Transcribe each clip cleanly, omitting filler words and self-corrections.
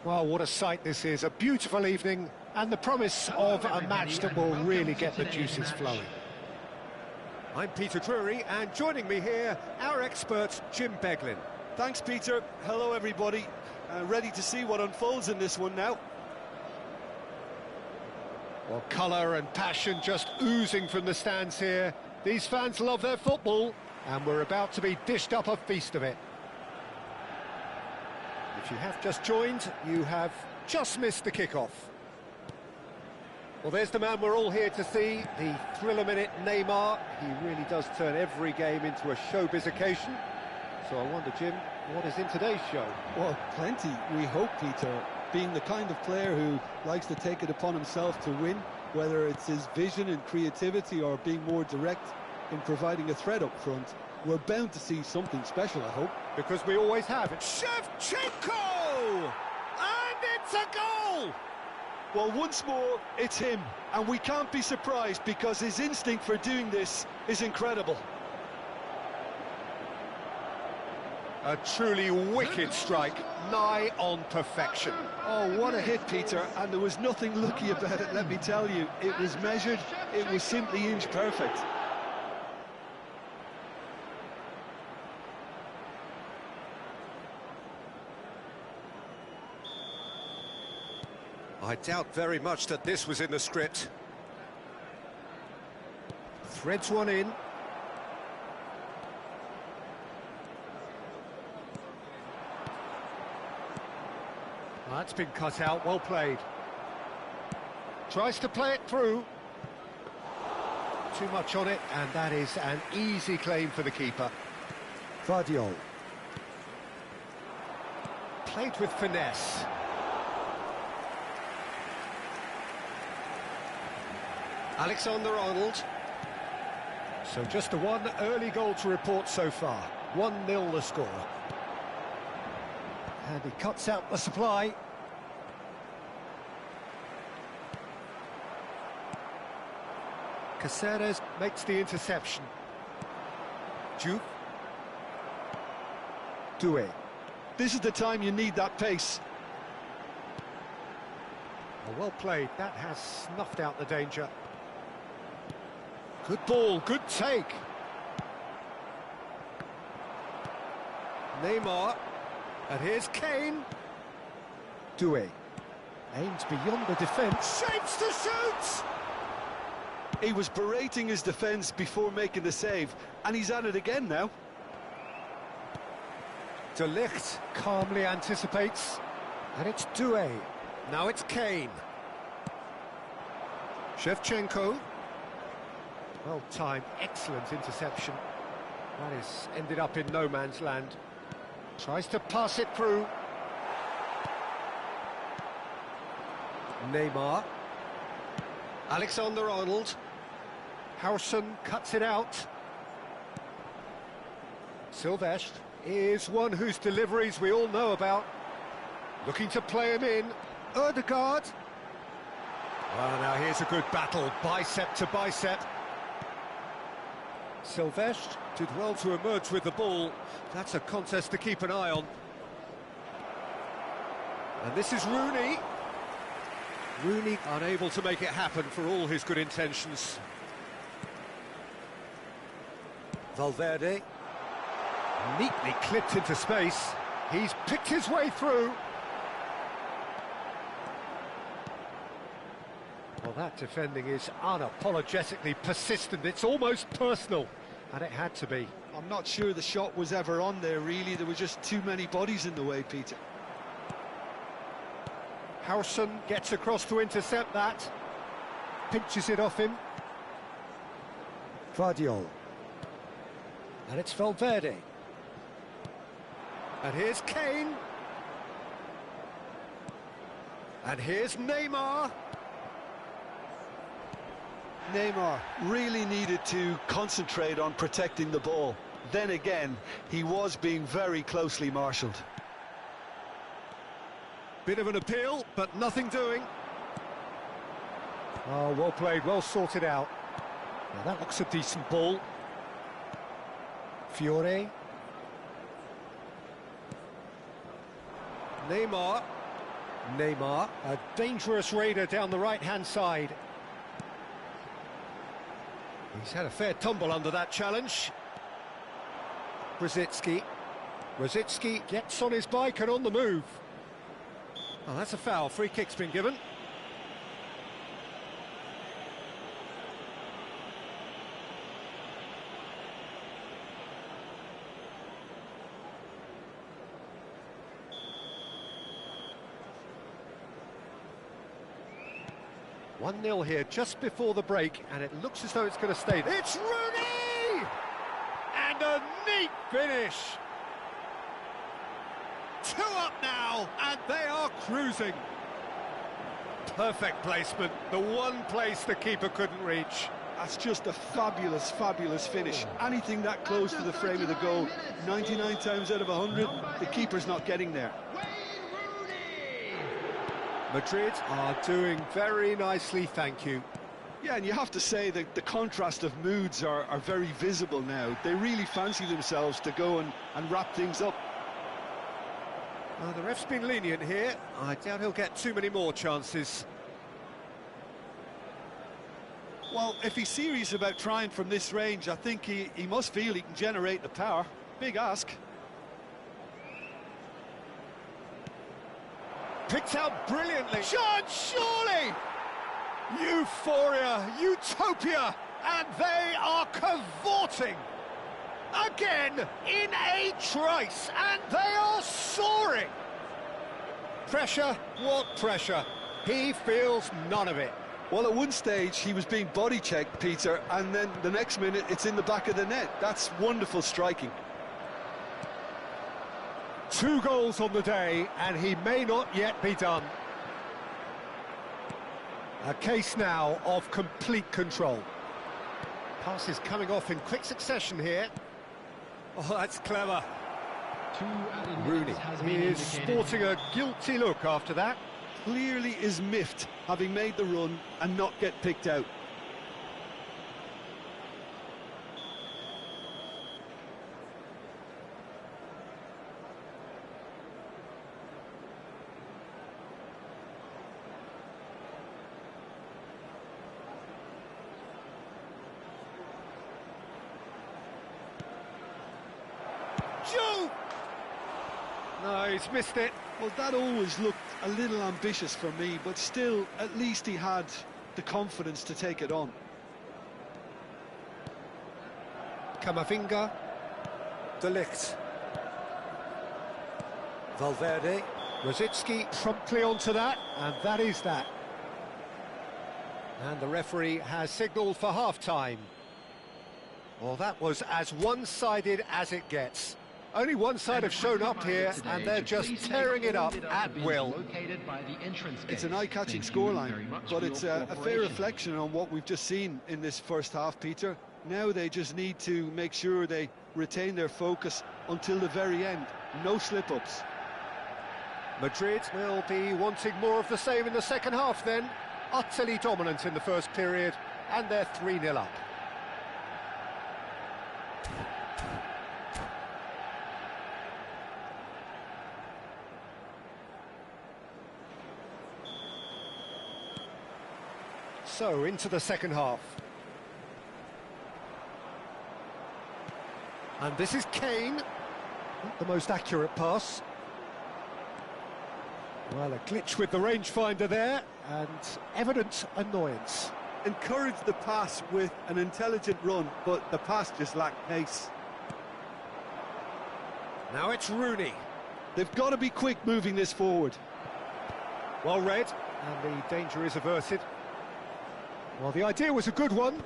Well, what a sight this is, a beautiful evening, and the promise of a match that will really get the juices flowing. I'm Peter Drury, and joining me here, our expert, Jim Beglin. Thanks, Peter. Hello, everybody. Ready to see what unfolds in this one now. Well, colour and passion just oozing from the stands here. These fans love their football, and we're about to be dished up a feast of it. If you have just joined, you have just missed the kickoff. Well, there's the man we're all here to see, the thriller-minute Neymar. He really does turn every game into a showbiz occasion. So I wonder, Jim, what is in today's show? Well, plenty, we hope, Peter. Being the kind of player who likes to take it upon himself to win, whether it's his vision and creativity or being more direct in providing a threat up front, we're bound to see something special, I hope. Because we always have. Shevchenko! And it's a goal! Well, once more, it's him. And we can't be surprised because his instinct for doing this is incredible. A truly wicked strike, nigh on perfection. Oh, what a hit, Peter. And there was nothing lucky about it, let me tell you. It was measured, it was simply inch perfect. I doubt very much that this was in the script. Threads one in. That's been cut out, well played. Tries to play it through. Too much on it, and that is an easy claim for the keeper. Vardiol. Played with finesse. Alexander-Arnold. So just the one early goal to report so far. 1-0 the score. And he cuts out the supply. Caceres makes the interception. Duke. Doué. This is the time you need that pace. Well played. That has snuffed out the danger. Good ball, good take. Neymar. And here's Kane. Doué. Aims beyond the defence. Shapes to shoot! He was berating his defence before making the save, and he's at it again now. De Ligt calmly anticipates. And it's Doué. Now it's Kane. Shevchenko. Well-timed, excellent interception. That is ended up in no man's land. Tries to pass it through. Neymar. Alexander-Arnold. Howson cuts it out. Silvestre is one whose deliveries we all know about. Looking to play him in. Ødegaard. Well, now here's a good battle, bicep to bicep. Silvestre did well to emerge with the ball. That's a contest to keep an eye on. And this is Rooney. Rooney unable to make it happen for all his good intentions. Valverde. Neatly clipped into space. He's picked his way through. Well, that defending is unapologetically persistent. It's almost personal, and it had to be. I'm not sure the shot was ever on there, really. There were just too many bodies in the way, Peter. Howson gets across to intercept that. Pinches it off him. Vardiol. And it's Valverde. And here's Kane. And here's Neymar. Neymar really needed to concentrate on protecting the ball. Then again, he was being very closely marshalled. Bit of an appeal, but nothing doing. Oh, well played, well sorted out. Now that looks a decent ball. Fiore. Neymar. Neymar, a dangerous raider down the right-hand side. He's had a fair tumble under that challenge. Brzezinski. Brzezinski gets on his bike and on the move. Oh, that's a foul. Free kick's been given. One 0 here just before the break, and it looks as though it's going to stay. It's Rooney! And a neat finish. 2 up now, and they are cruising. Perfect placement, the one place the keeper couldn't reach. That's just a fabulous, fabulous finish. Anything that close to the frame of the goal, 99 times out of 100, the keeper's not getting there. Madrid are doing very nicely, thank you. Yeah, and you have to say that the contrast of moods are very visible now. They really fancy themselves to go and wrap things up. The ref's been lenient here. I doubt he'll get too many more chances. Well, if he's serious about trying from this range, I think he must feel he can generate the power. Big ask. Picked out brilliantly. Shot, surely! Euphoria, utopia, and they are cavorting. Again, in a trice, and they are soaring. Pressure, what pressure? He feels none of it. Well, at one stage, he was being body-checked, Peter, and then the next minute, it's in the back of the net. That's wonderful striking. 2 goals on the day, and he may not yet be done. A case now of complete control. Passes coming off in quick succession here. Oh, that's clever. Rooney is sporting a guilty look after that. Clearly is miffed, having made the run and not get picked out. No, he's missed it. Well, that always looked a little ambitious for me, but still, at least he had the confidence to take it on. Camavinga. De Ligt. Valverde. Brzezinski promptly onto that, and that is that. And the referee has signalled for half-time. Well, that was as one-sided as it gets. Only one side have shown up here, and they're just tearing it up at will. It's an eye-catching scoreline, but it's a fair reflection on what we've just seen in this first half, Peter. Now they just need to make sure they retain their focus until the very end. No slip-ups. Madrid will be wanting more of the same in the second half then. Utterly dominant in the first period, and they're 3-0 up. So, into the second half. And this is Kane. Not the most accurate pass. Well, a glitch with the rangefinder there, and evident annoyance. Encouraged the pass with an intelligent run, but the pass just lacked pace. Now it's Rooney. They've got to be quick moving this forward. Well read, and the danger is averted. Well, the idea was a good one.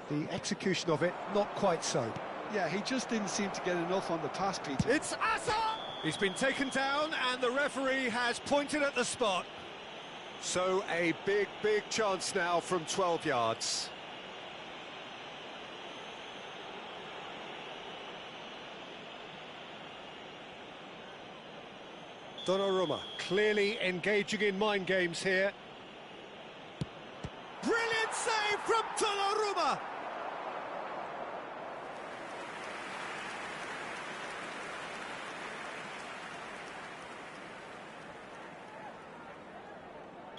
The execution of it, not quite so. Yeah, he just didn't seem to get enough on the pass, Peter. It's Asa! He's been taken down, and the referee has pointed at the spot. So a big chance now from 12 yards. Donnarumma clearly engaging in mind games here. Brilliant save from Donnarumma!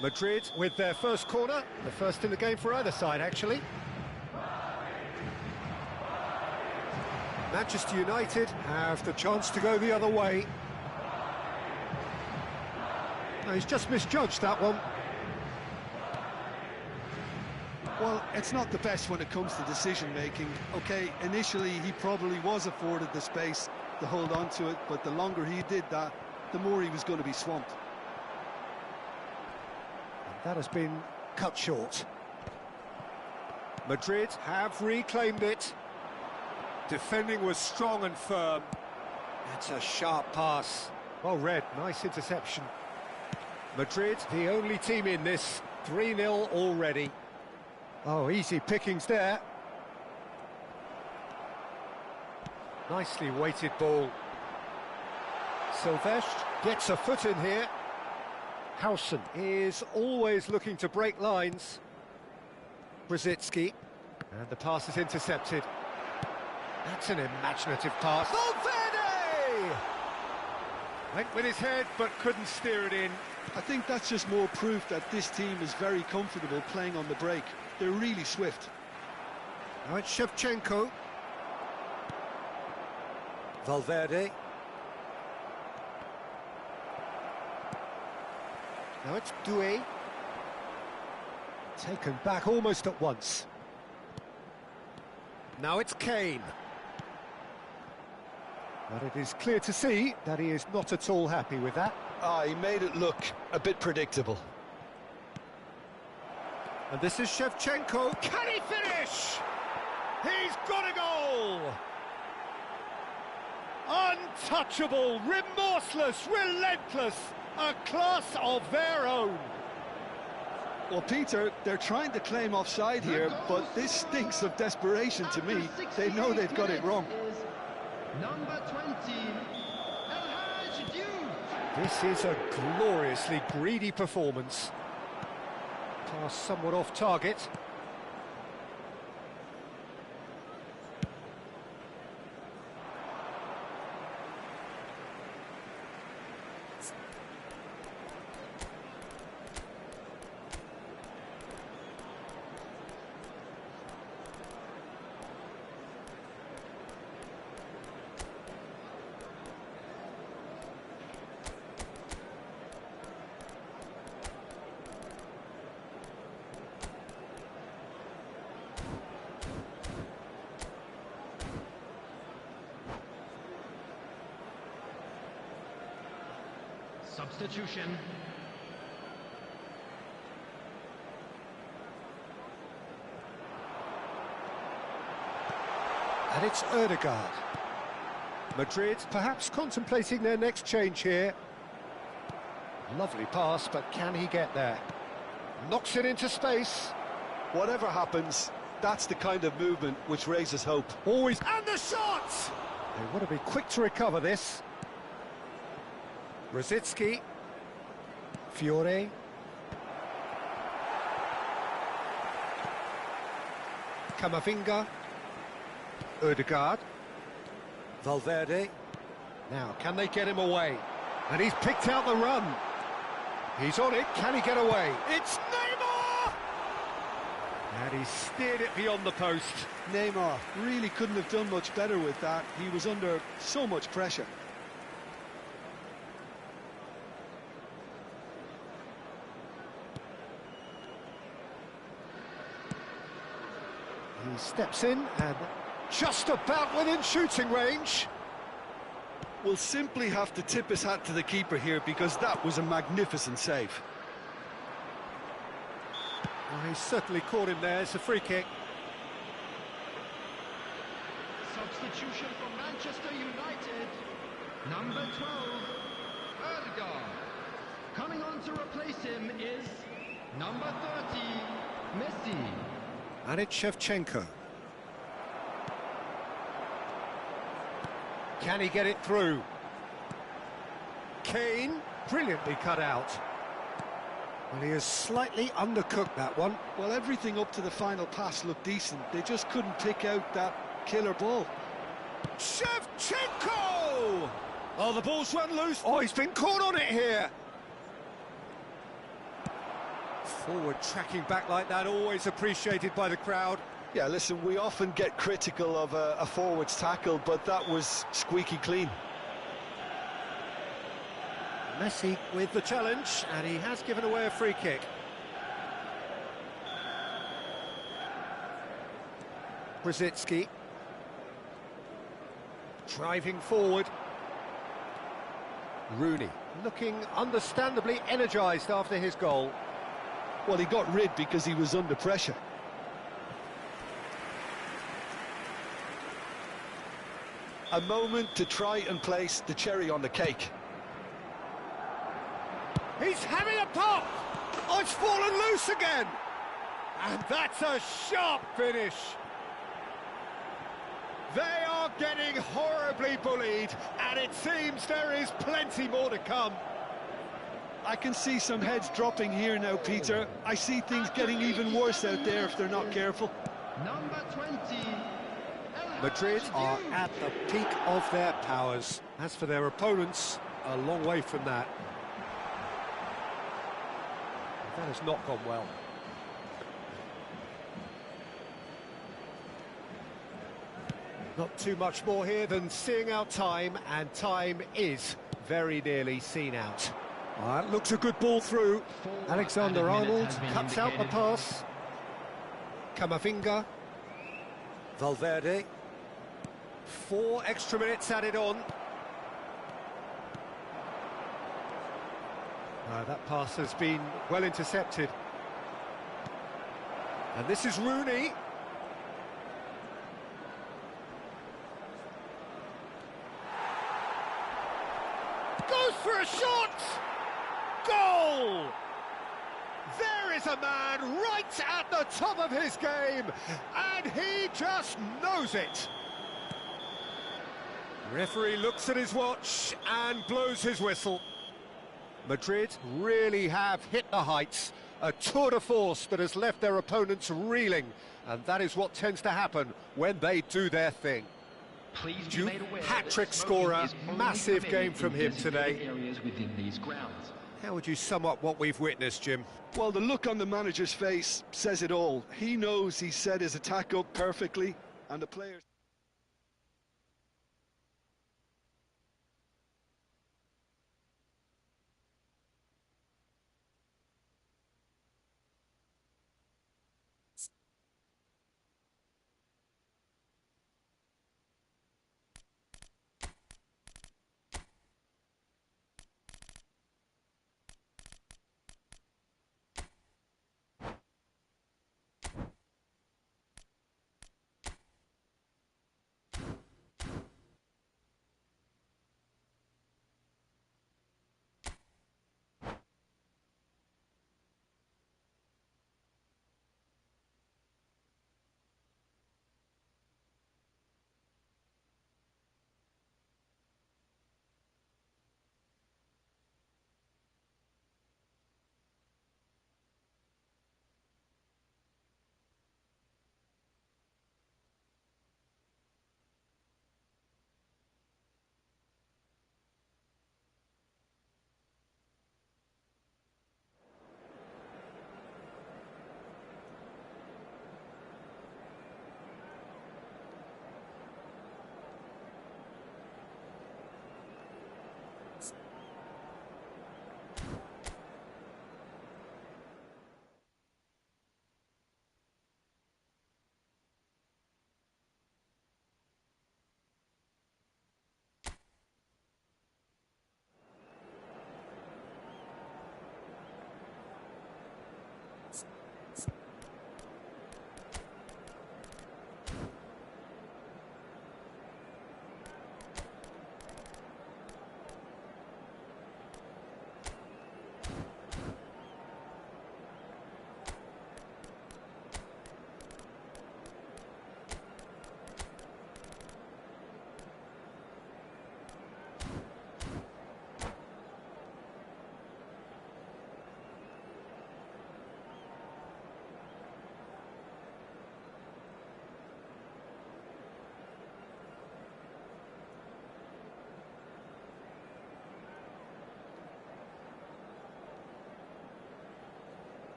Madrid with their first corner, the first in the game for either side, actually. Manchester United have the chance to go the other way. No, he's just misjudged that one. Well, it's not the best when it comes to decision-making. OK, initially he probably was afforded the space to hold on to it, but the longer he did that, the more he was going to be swamped. That has been cut short. Madrid have reclaimed it. Defending was strong and firm. That's a sharp pass. Well read, nice interception. Madrid, the only team in this, 3-0 already. Oh, easy pickings there. Nicely weighted ball. Silvestre gets a foot in here. Howson is always looking to break lines. Brzezinski, and the pass is intercepted. That's an imaginative pass. Valverde! Went with his head, but couldn't steer it in. I think that's just more proof that this team is very comfortable playing on the break. They're really swift. Now it's Shevchenko. Valverde. Now it's Doué. Taken back almost at once. Now it's Kane. But it is clear to see that he is not at all happy with that. He made it look a bit predictable. And this is Shevchenko. Can he finish? He's got a goal! Untouchable, remorseless, relentless. A class of their own. Well, Peter, they're trying to claim offside here, but this stinks of desperation to me. They know they've got it wrong. Number 20, This is a gloriously greedy performance. Pass somewhat off target. Substitution. And it's Ødegaard. Madrid perhaps contemplating their next change here. Lovely pass, but can he get there? Knocks it into space. Whatever happens, that's the kind of movement which raises hope. Always. And the shot! They want to be quick to recover this. Brzezinski. Fiore. Camavinga. Ødegaard. Valverde. Now, can they get him away? And he's picked out the run. He's on it. Can he get away? It's Neymar! And he steered it beyond the post. Neymar really couldn't have done much better with that. He was under so much pressure. He steps in and just about within shooting range. Will simply have to tip his hat to the keeper here because that was a magnificent save. Oh, he certainly caught him there. It's a free kick. Substitution for Manchester United. Number 12, Ødegaard. Coming on on to replace him is number 30, Messi. And it's Shevchenko. Can he get it through? Kane, brilliantly cut out. Well, he has slightly undercooked that one. Well, everything up to the final pass looked decent. They just couldn't pick out that killer ball. Shevchenko! Oh, the ball's run loose. Oh, he's been caught on it here. Forward tracking back like that, always appreciated by the crowd. Yeah, listen, we often get critical of a forward's tackle, but that was squeaky clean. Messi with the challenge, and he has given away a free kick. Brzezinski. Driving forward. Rooney, looking understandably energised after his goal. Well, he got rid because he was under pressure. A moment to try and place the cherry on the cake. He's having a pop! Oh, it's fallen loose again! And that's a sharp finish! They are getting horribly bullied, and it seems there is plenty more to come. I can see some heads dropping here now, Peter. I see things getting even worse out there if they're not careful. Number 20, Madrid are at the peak of their powers. As for their opponents, a long way from that. That has not gone well. Not too much more here than seeing out time, and time is very nearly seen out. That looks a good ball through. Alexander-Arnold cuts out the pass. Camavinga. Valverde. 4 extra minutes added on. That pass has been well intercepted. And this is Rooney. Goes for a shot! Goal! There is a man right at the top of his game, and he just knows it. Referee looks at his watch and blows his whistle. Madrid really have hit the heights, a tour de force that has left their opponents reeling, and that is what tends to happen when they do their thing. Duke, hat-trick scorer, massive game from him today. How would you sum up what we've witnessed, Jim? Well, the look on the manager's face says it all. He knows he set his attack up perfectly, and the players...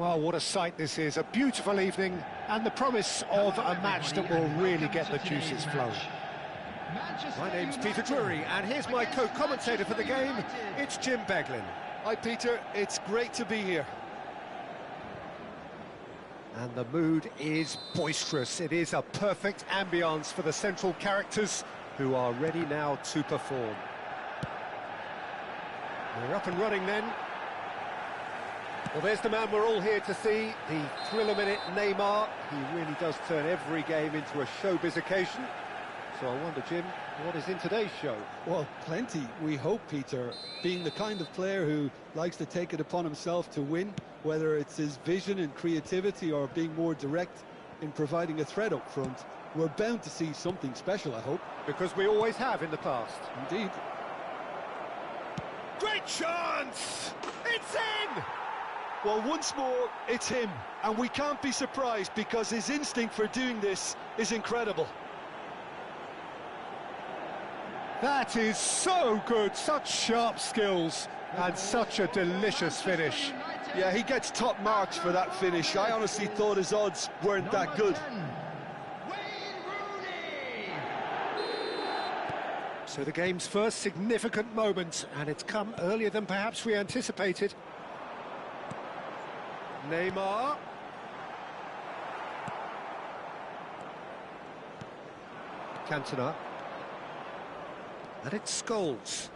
Well, what a sight this is, a beautiful evening, and the promise of a match that will really get the juices flowing. My name's Peter Drury, and here's my co-commentator for the game, it's Jim Beglin. Hi Peter, it's great to be here. And the mood is boisterous. It is a perfect ambience for the central characters who are ready now to perform. We're up and running then. Well, there's the man we're all here to see, the thriller-minute Neymar. He really does turn every game into a showbiz occasion. So I wonder, Jim, what is in today's show? Well, plenty, we hope, Peter. Being the kind of player who likes to take it upon himself to win, whether it's his vision and creativity or being more direct in providing a threat up front, we're bound to see something special, I hope. Because we always have in the past. Indeed. Great chance! It's in! Well, once more, it's him. And we can't be surprised because his instinct for doing this is incredible. That is so good, such sharp skills and such a delicious finish. Yeah, he gets top marks for that finish. I honestly thought his odds weren't that good. So the game's first significant moment, and it's come earlier than perhaps we anticipated. Neymar. Cantona. And it's Scholes.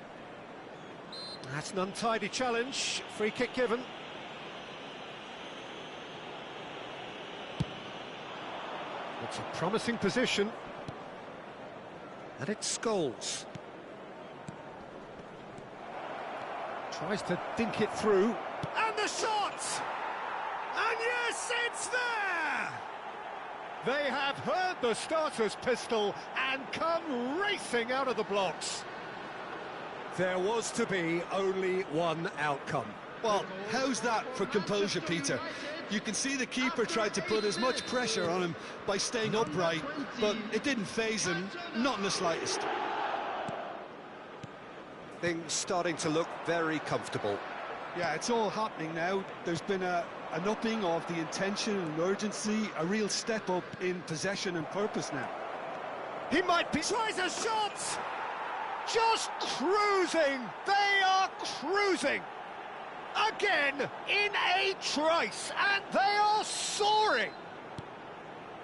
That's an untidy challenge. Free kick given. It's a promising position. And it's Scholes. Tries to dink it through. And the shot! And yes, it's there! They have heard the starter's pistol and come racing out of the blocks. There was to be only one outcome. Well, how's that for composure, Peter? You can see the keeper tried to put as much pressure on him by staying upright, but it didn't faze him, not in the slightest. Things starting to look very comfortable. Yeah, it's all happening now. There's been an upping of the intention and urgency, a real step up in possession and purpose now. He might be... Tries a shot! Just cruising! They are cruising! Again, in a trice, and they are soaring!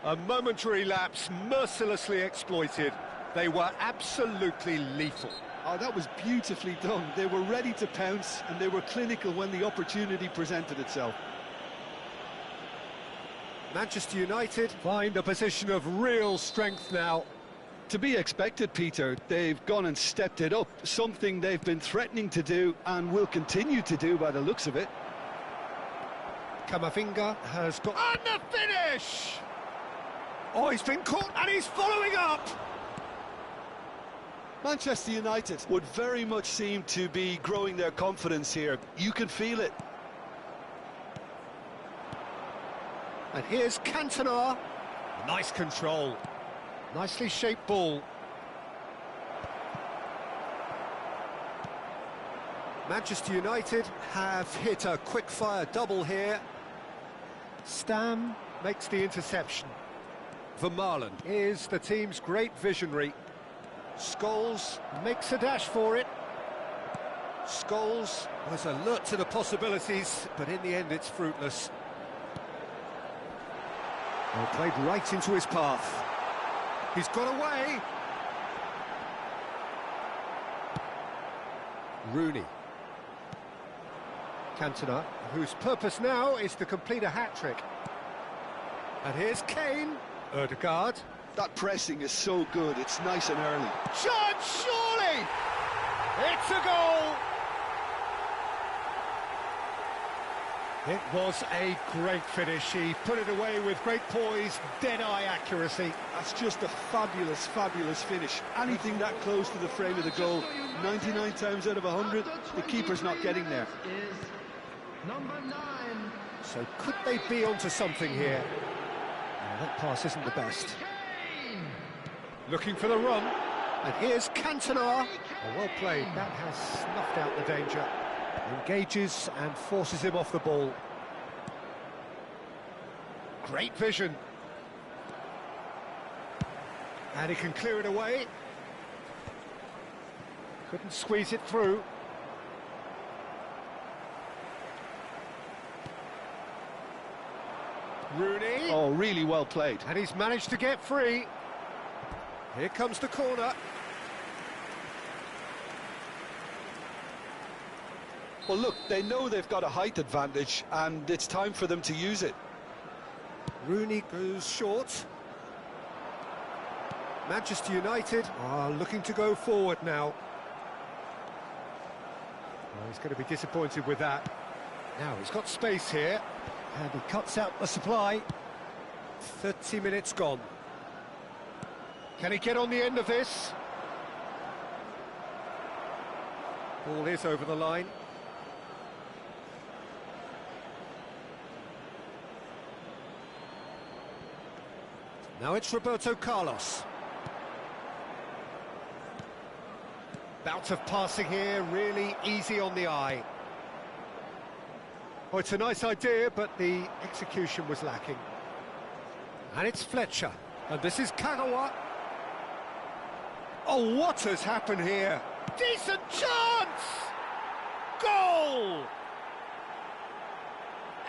A momentary lapse mercilessly exploited. They were absolutely lethal. Oh, that was beautifully done. They were ready to pounce, and they were clinical when the opportunity presented itself. Manchester United find a position of real strength now. To be expected, Peter. They've gone and stepped it up, something they've been threatening to do and will continue to do by the looks of it. Camavinga has got... And the finish! Oh, he's been caught and he's following up! Manchester United would very much seem to be growing their confidence here. You can feel it. And here's Cantona. Nice control. Nicely shaped ball. Manchester United have hit a quick-fire double here. Stam makes the interception. Vermaelen is the team's great visionary. Scholes makes a dash for it. Scholes was alert to the possibilities, but in the end it's fruitless. Well, played right into his path. He's got away. Rooney. Cantona, whose purpose now is to complete a hat-trick. And here's Kane. Ødegaard. That pressing is so good, it's nice and early. Chance, surely! It's a goal! It was a great finish. He put it away with great poise, dead-eye accuracy. That's just a fabulous, fabulous finish. Anything that close to the frame of the goal, 99 times out of 100, the keeper's not getting there. Number 9. So could they be onto something here? That pass isn't the best. Looking for the run. And here's Cantona. Oh, well played. That has snuffed out the danger. Engages and forces him off the ball. Great vision. And he can clear it away. Couldn't squeeze it through. Rooney. Oh, really well played. And he's managed to get free. Here comes the corner. Well, look, they know they've got a height advantage, and it's time for them to use it. Rooney goes short. Manchester United are looking to go forward now. Well, he's going to be disappointed with that. Now he's got space here, and he cuts out the supply. 30 minutes gone. Can he get on the end of this? Ball is over the line. Now it's Roberto Carlos. Bout of passing here, really easy on the eye. Oh, it's a nice idea, but the execution was lacking. And it's Fletcher. And this is Kagawa. Oh, what has happened here? Decent chance! Goal!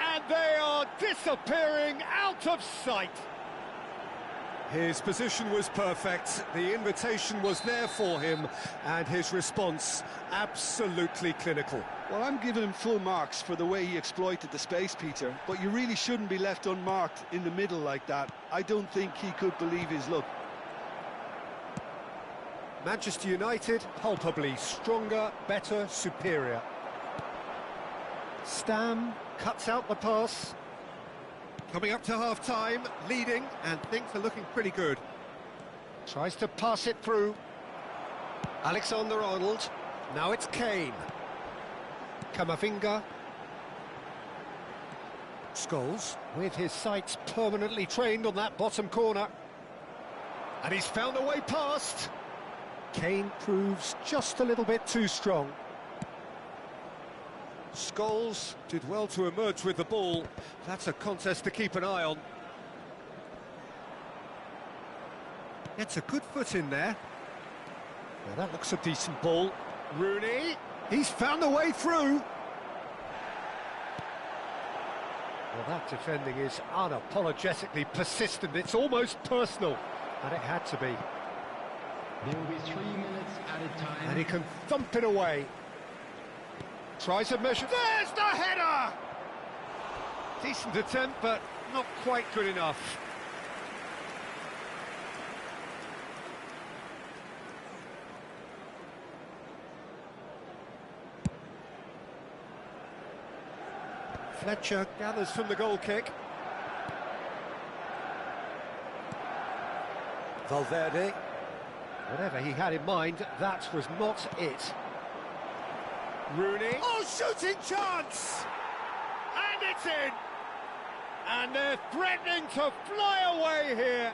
And they are disappearing out of sight. His position was perfect, the invitation was there for him, and his response absolutely clinical. Well, I'm giving him full marks for the way he exploited the space, Peter, but you really shouldn't be left unmarked in the middle like that. I don't think he could believe his luck. Manchester United, palpably stronger, better, superior. Stam cuts out the pass. Coming up to half-time, leading, and things are looking pretty good. Tries to pass it through. Alexander-Arnold. Now it's Kane. Camavinga. Scholes, with his sights permanently trained on that bottom corner. And he's found a way past. Kane proves just a little bit too strong. Scholes did well to emerge with the ball. That's a contest to keep an eye on. Gets a good foot in there. Now that looks a decent ball. Rooney, he's found a way through. Well, that defending is unapologetically persistent. It's almost personal, and it had to be. There will be 3 minutes at a time. And he can thump it away. Tries a measure. There's the header! Decent attempt, but not quite good enough. Fletcher gathers from the goal kick. Valverde. Whatever he had in mind, that was not it. Rooney. Oh, shooting chance! And it's in! And they're threatening to fly away here.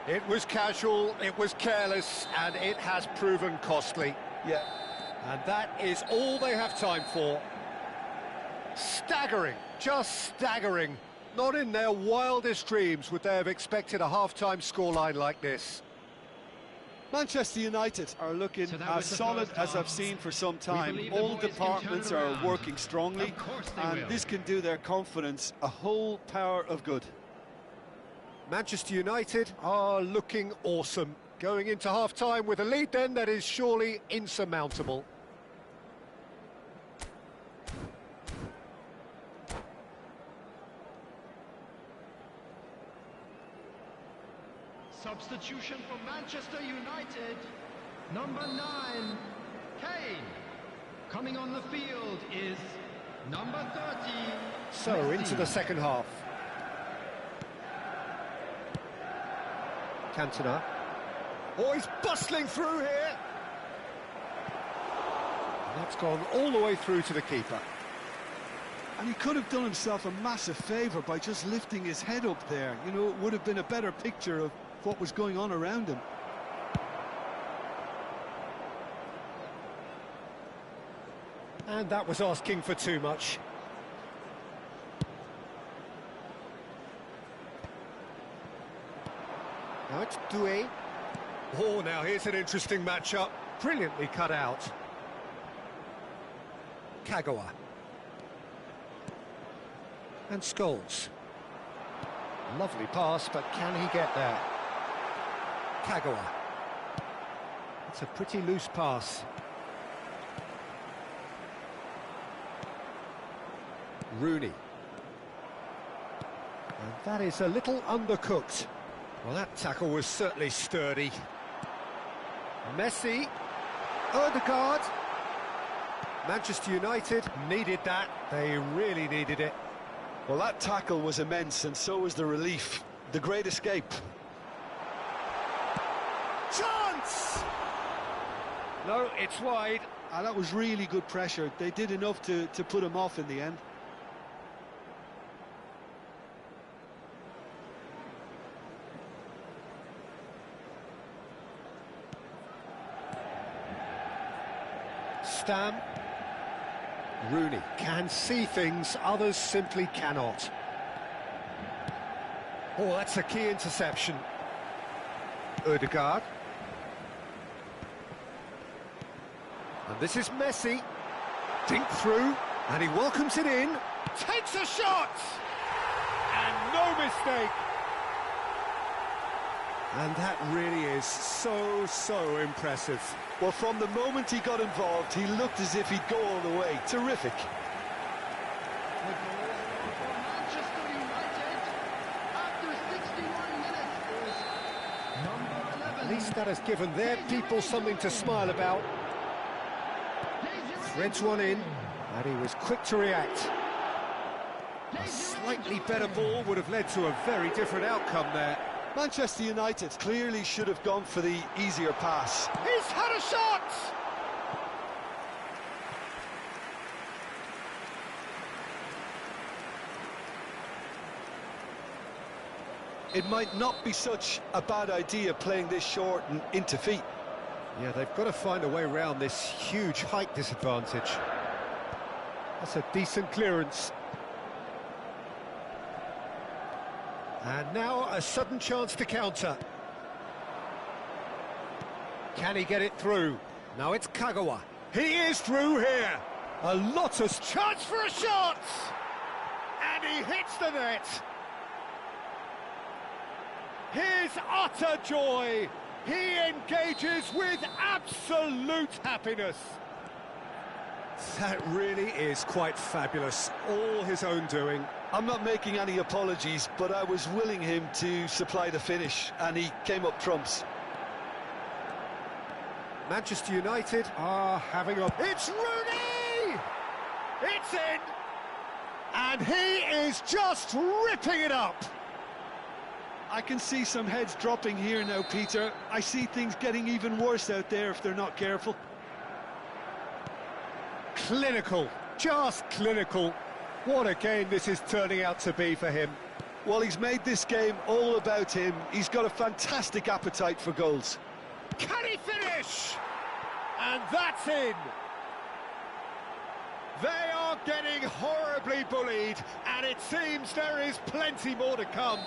It was casual, it was careless, and it has proven costly. Yeah. And that is all they have time for. Staggering, just staggering. Not in their wildest dreams would they have expected a half-time scoreline like this. Manchester United are looking as solid as I've seen for some time. All departments are working strongly, and this can do their confidence a whole power of good. Manchester United are looking awesome. Going into half-time with a lead then that is surely insurmountable. Substitution for Manchester United. Number 9, Kane. Coming on the field is number 30. So Messi. into the second half. Cantona. Oh, he's bustling through here. And that's gone all the way through to the keeper. And he could have done himself a massive favour by just lifting his head up there. You know, it would have been a better picture of what was going on around him. And that was asking for too much. Now it's Doué. Oh, now here's an interesting matchup. Brilliantly cut out. Kagawa. And Scholes. Lovely pass, but can he get there? Kagawa. It's a pretty loose pass. Rooney. And that is a little undercooked. Well, that tackle was certainly sturdy. Messi. Odegaard. Manchester United needed that. They really needed it. Well, that tackle was immense, and so was the relief. The great escape. Chance! No, it's wide. That was really good pressure. They did enough to put him off in the end. Stam. Rooney can see things others simply cannot. Oh, that's a key interception. Odegaard. And this is Messi. Dink through, and he welcomes it in. Takes a shot! And no mistake. And that really is so impressive. Well, from the moment he got involved, he looked as if he'd go all the way. Terrific. Manchester United, after 61 minutes, is number 11. At least that has given their people something to smile about. Threads one in, and he was quick to react. A slightly better ball would have led to a very different outcome there. Manchester United clearly should have gone for the easier pass. He's had a shot! It might not be such a bad idea playing this short and into feet. Yeah, they've got to find a way around this huge height disadvantage. That's a decent clearance. And now a sudden chance to counter. Can he get it through? Now it's Kagawa. He is through here. A Lotus chance for a shot! And he hits the net. His utter joy. He engages with absolute happiness. That really is quite fabulous. All his own doing. I'm not making any apologies, but I was willing him to supply the finish, and he came up trumps. Manchester United are having a... It's Rooney! It's in! And he is just ripping it up! I can see some heads dropping here now, Peter. I see things getting even worse out there if they're not careful. Clinical, just clinical. What a game this is turning out to be for him. Well, he's made this game all about him. He's got a fantastic appetite for goals. Can he finish? And that's in. They are getting horribly bullied, and it seems there is plenty more to come.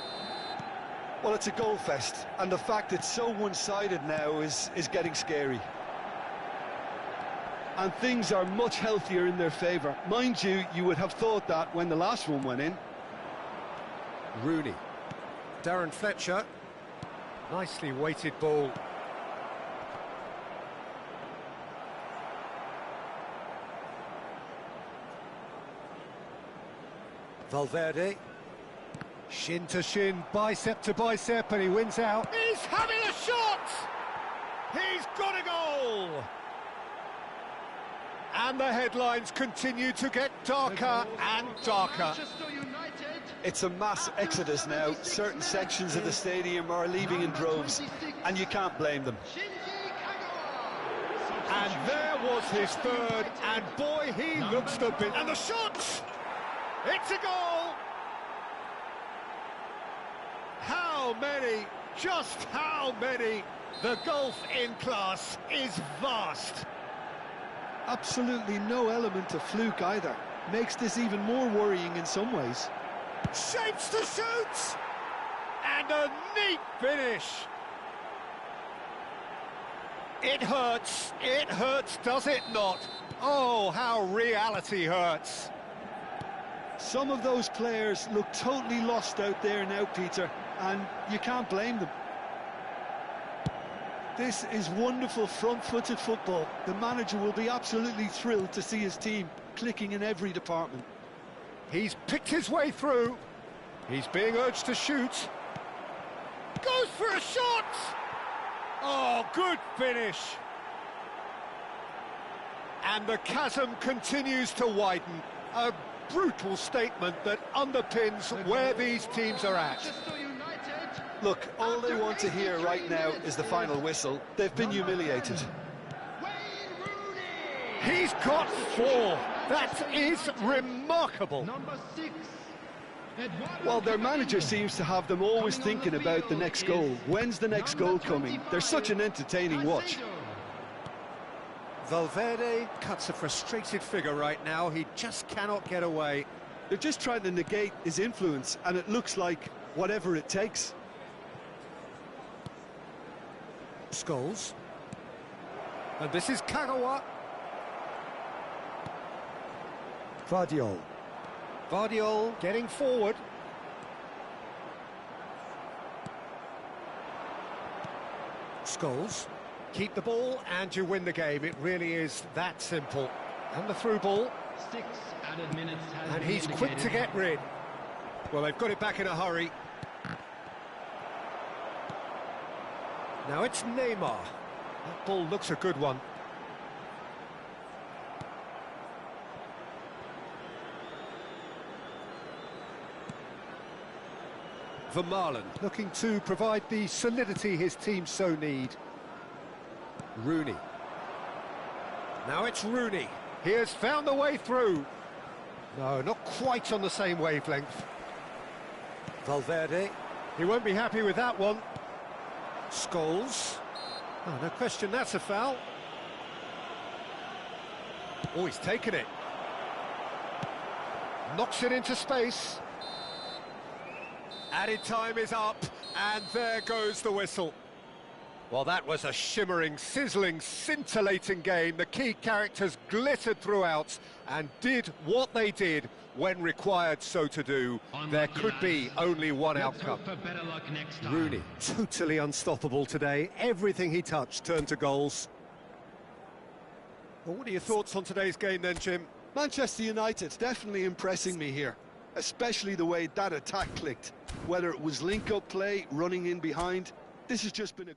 Well, it's a goal fest, and the fact it's so one-sided now is getting scary. And things are much healthier in their favour. Mind you, you would have thought that when the last one went in. Rooney. Darren Fletcher. Nicely weighted ball. Valverde. Shin to shin, bicep to bicep, and he wins out. He's having a shot! He's got a goal! And the headlines continue to get darker and darker. Manchester United. It's a mass exodus now. Certain sections of the stadium are leaving in droves, and you can't blame them. And there was his third, and boy, he looks the bit. And the shot! It's a goal! How many? Just how many? The gulf in class is vast. Absolutely no element of fluke either. Makes this even more worrying in some ways. Shapes to shoot! And a neat finish. It hurts, does it not? Oh, how reality hurts. Some of those players look totally lost out there now, Peter, and you can't blame them. This is wonderful front-footed football. The manager will be absolutely thrilled to see his team clicking in every department. He's picked his way through. He's being urged to shoot. Goes for a shot! Oh, good finish. And the chasm continues to widen. A brutal statement that underpins where these teams are at. Manchester United. Look, all they want to hear right now is the final whistle. They've been humiliated. Wayne Rooney. He's got 4. That is remarkable. Number 6. Eduardo Well, their Camavinga. manager seems to have them always thinking about the next goal. When's the next goal coming? They're such an entertaining watch. Valverde cuts a frustrated figure right now. He just cannot get away. They're just trying to negate his influence, and it looks like whatever it takes. Scholes. And this is Kagawa. Vardiol. Vardiol getting forward. Scholes. Keep the ball and you win the game. It really is that simple. And the through ball. 6 added minutes has And been he's quick to indicated. get rid. Well, they've got it back in a hurry. Now it's Neymar. That ball looks a good one. Vermaelen looking to provide the solidity his team so need. Rooney. Now it's Rooney. He has found the way through. No, not quite on the same wavelength. Valverde. He won't be happy with that one. Scholes. Oh, no question, that's a foul. Oh, he's taken it. Knocks it into space. Added time is up, and there goes the whistle. Well, that was a shimmering, sizzling, scintillating game. The key characters glittered throughout and did what they did when required so to do. There could be only one Let's outcome. hope for better luck next time. Rooney, totally unstoppable today. Everything he touched turned to goals. Well, what are your thoughts on today's game then, Jim? Manchester United definitely impressing me here, especially the way that attack clicked. Whether it was link-up play, running in behind, this has just been a...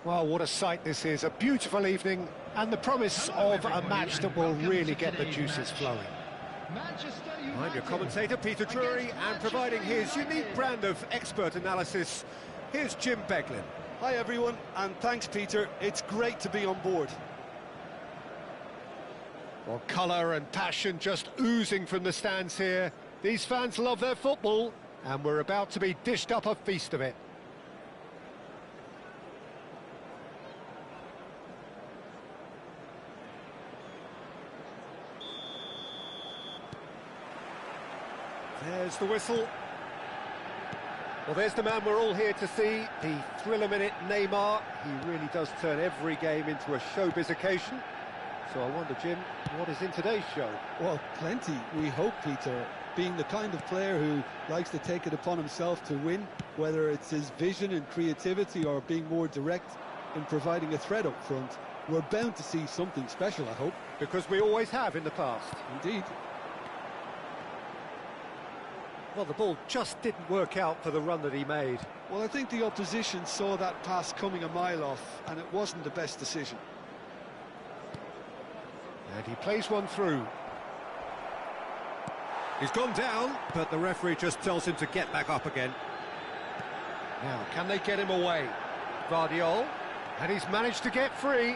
Well, what a sight this is, a beautiful evening, and the promise of a match that will really get the juices flowing. I'm your commentator, Peter Drury, and providing his unique brand of expert analysis, here's Jim Beglin. Hi everyone, and thanks Peter, it's great to be on board. Well, colour and passion just oozing from the stands here. These fans love their football, and we're about to be dished up a feast of it. There's the whistle. Well, there's the man we're all here to see, the thriller-minute Neymar. He really does turn every game into a showbiz occasion. So I wonder, Jim, what is in today's show? Well, plenty, we hope, Peter. Being the kind of player who likes to take it upon himself to win, whether it's his vision and creativity or being more direct in providing a threat up front, we're bound to see something special, I hope. Because we always have in the past. Indeed. Well, the ball just didn't work out for the run that he made. Well, I think the opposition saw that pass coming a mile off, and it wasn't the best decision. And he plays one through. He's gone down, but the referee just tells him to get back up again. Now, can they get him away? Guardiola, and he's managed to get free.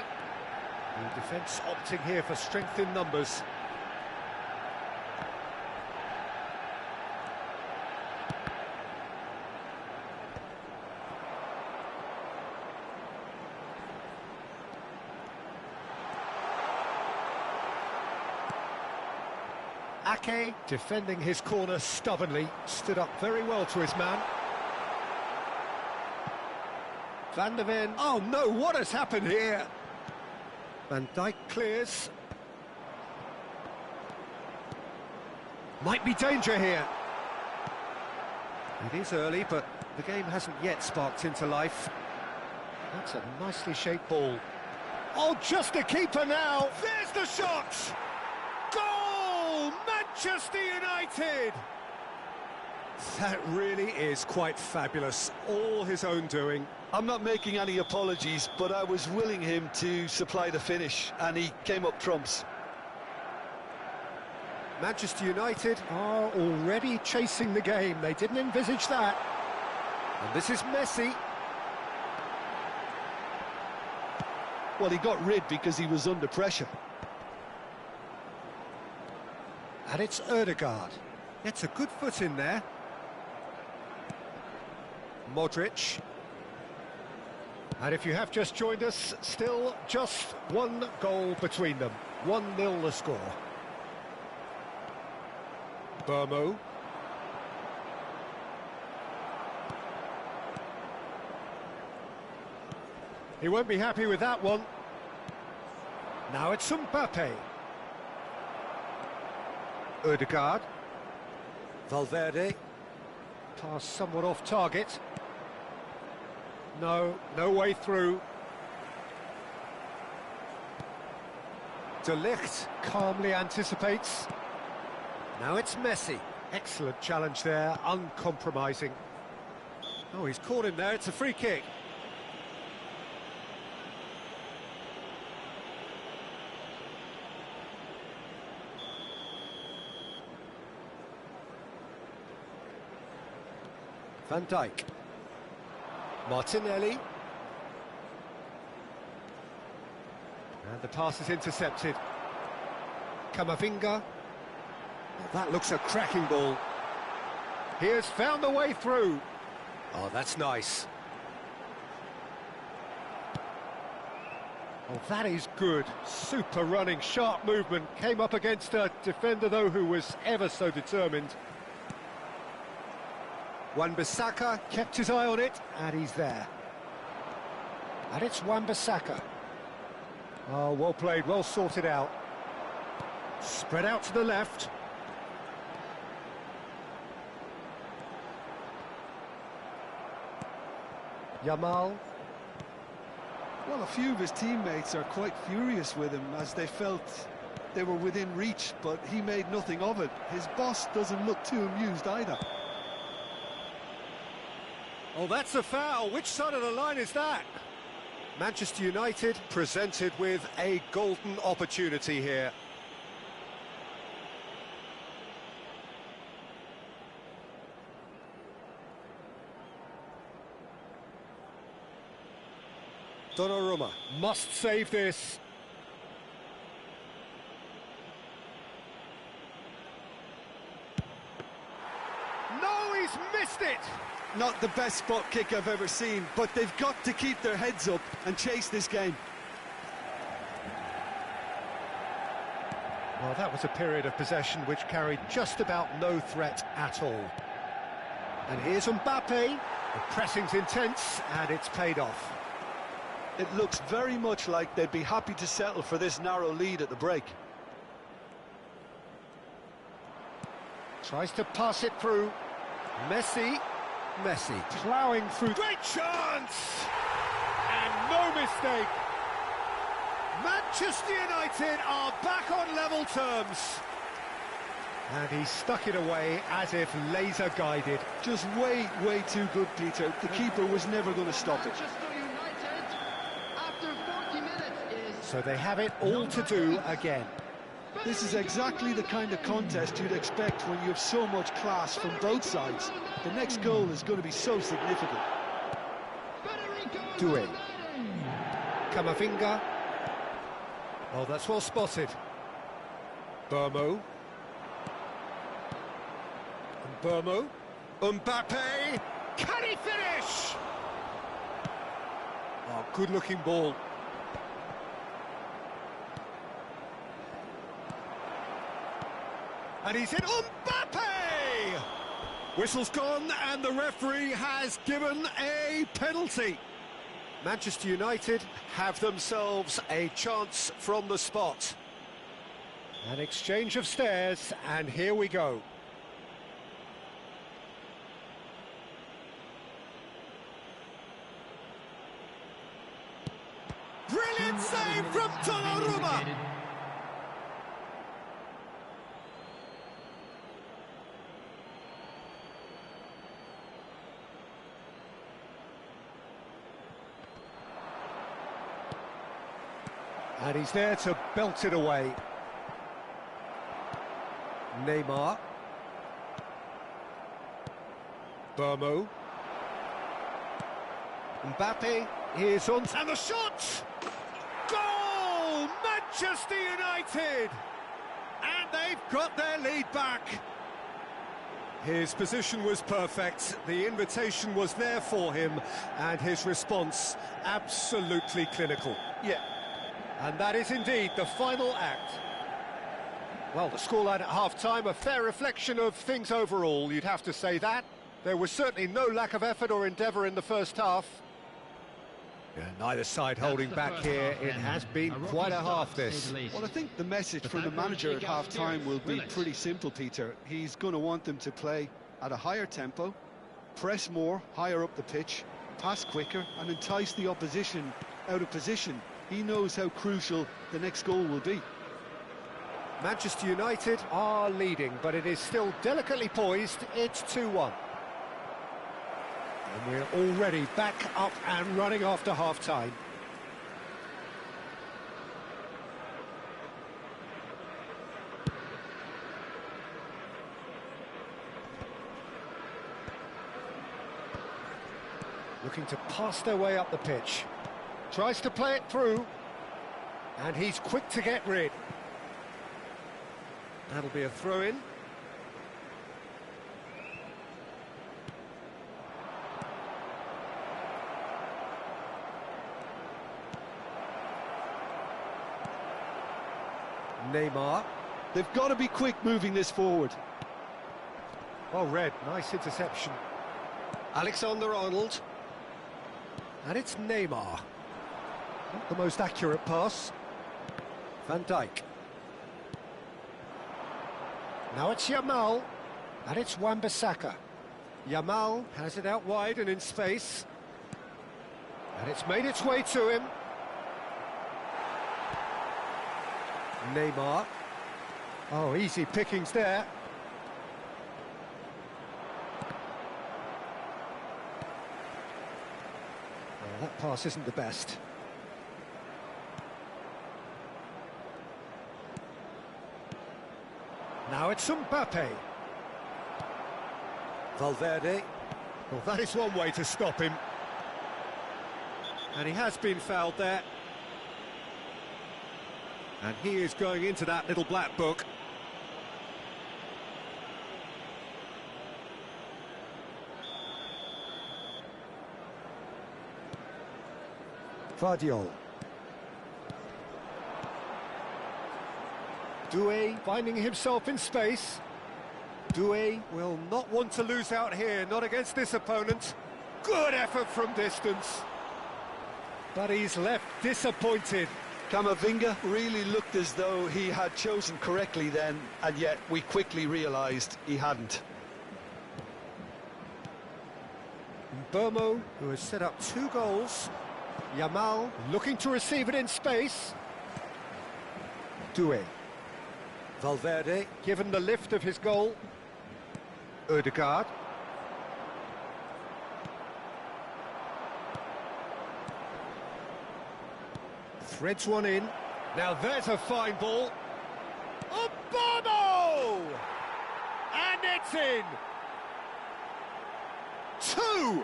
The defence opting here for strength in numbers. Ake, defending his corner stubbornly, stood up very well to his man. Van der Ven, oh no, what has happened here? Van Dijk clears. Might be danger here. It is early, but the game hasn't yet sparked into life. That's a nicely shaped ball. Oh, just a keeper now. There's the shot! Goal! Manchester United! That really is quite fabulous. All his own doing. I'm not making any apologies, but I was willing him to supply the finish, and he came up trumps. Manchester United are already chasing the game. They didn't envisage that. And this is Messi. Well, he got rid because he was under pressure. And it's Ødegaard. Gets a good foot in there. Modric. And if you have just joined us, still just one goal between them. 1-0 the score. Burmo. He won't be happy with that one. Now it's Mbappe. Ødegaard. Valverde. Pass somewhat off target. No way through. De Ligt calmly anticipates. Now it's Messi. Excellent challenge there, uncompromising. Oh, he's caught him there, it's a free kick. Van Dijk. Martinelli. And the pass is intercepted. Camavinga. Well, that looks a cracking ball. He has found the way through. Oh, that's nice. Oh, that is good. Super running, sharp movement. Came up against a defender, though, who was ever so determined. Wan-Bissaka kept his eye on it, and he's there. And it's Wan-Bissaka. Oh, well played, well sorted out. Spread out to the left. Yamal. Well, a few of his teammates are quite furious with him as they felt they were within reach, but he made nothing of it. His boss doesn't look too amused either. Oh, that's a foul. Which side of the line is that? Manchester United presented with a golden opportunity here. Donnarumma must save this. No, he's missed it! Not the best spot kick I've ever seen, but they've got to keep their heads up and chase this game. Well, that was a period of possession which carried just about no threat at all. And here's Mbappe. The pressing's intense, and it's paid off. It looks very much like they'd be happy to settle for this narrow lead at the break. Tries to pass it through. Messi ploughing through. Great chance! And no mistake. Manchester United are back on level terms. And he stuck it away as if laser guided. Just way too good, Peter. The keeper was never going to stop it. So they have it all to do again. This is exactly the kind of contest you'd expect when you have so much class from both sides. The next goal is going to be so significant. Due. Camavinga. Oh, that's well spotted. Mbappe. Mbappe. Can he finish? Oh, good-looking ball. And he's in. Mbappe! Whistle's gone, and the referee has given a penalty. Manchester United have themselves a chance from the spot. An exchange of stares, and here we go. Brilliant save from Donnarumma! And he's there to belt it away. Neymar. Mbappe. Mbappe is on. And the shot! Goal! Manchester United! And they've got their lead back. His position was perfect, the invitation was there for him, and his response absolutely clinical. Yeah. And that is indeed the final act. Well, the scoreline at half-time, a fair reflection of things overall, you'd have to say that. There was certainly no lack of effort or endeavour in the first half. Yeah, neither side holding back here. It has been quite a half, this. Well, I think the message from the manager at half-time will be pretty simple, Peter. He's going to want them to play at a higher tempo, press more, higher up the pitch, pass quicker, and entice the opposition out of position. He knows how crucial the next goal will be. Manchester United are leading, but it is still delicately poised. It's 2-1. And we're already back up and running after half-time. Looking to pass their way up the pitch. Tries to play it through. And he's quick to get rid. That'll be a throw-in. Neymar. They've got to be quick moving this forward. Oh, Red, nice interception. Alexander-Arnold. And it's Neymar. Not the most accurate pass. Van Dijk. Now it's Yamal. And it's Wan-Bissaka. Yamal has it out wide and in space. And it's made its way to him. Neymar. Oh, easy pickings there. Well, that pass isn't the best. Now it's Mbappe. Valverde. Well, that is one way to stop him. And he has been fouled there. And he is going into that little black book. Vardiol. Doué finding himself in space. Doué will not want to lose out here, not against this opponent. Good effort from distance. But he's left disappointed. Camavinga really looked as though he had chosen correctly then, and yet we quickly realised he hadn't. Burmo, who has set up 2 goals. Yamal looking to receive it in space. Doué. Valverde given the lift of his goal. Ødegaard. Threads one in. Now there's a fine ball. Obama! And it's in! 2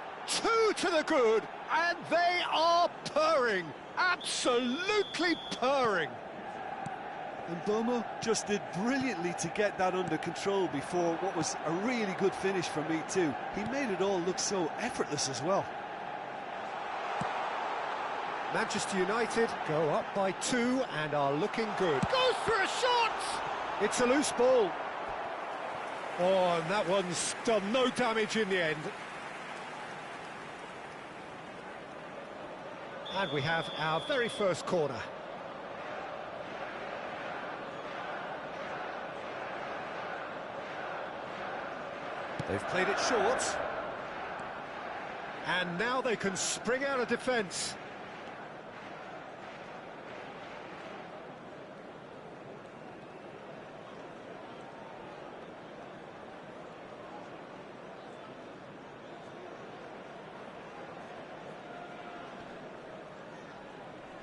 to the good, and they are purring. Absolutely purring. And Bomo just did brilliantly to get that under control before what was a really good finish from me too. He made it all look so effortless as well. Manchester United go up by 2 and are looking good. Goes for a shot! It's a loose ball. Oh, and that one's done no damage in the end. And we have our very first corner. They've played it short. And now they can spring out of defence.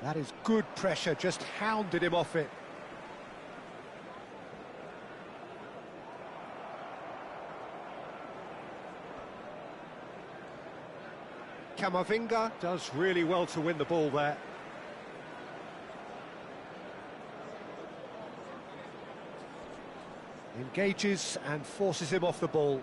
That is good pressure, just hounded him off it. Camavinga does really well to win the ball there. Engages and forces him off the ball.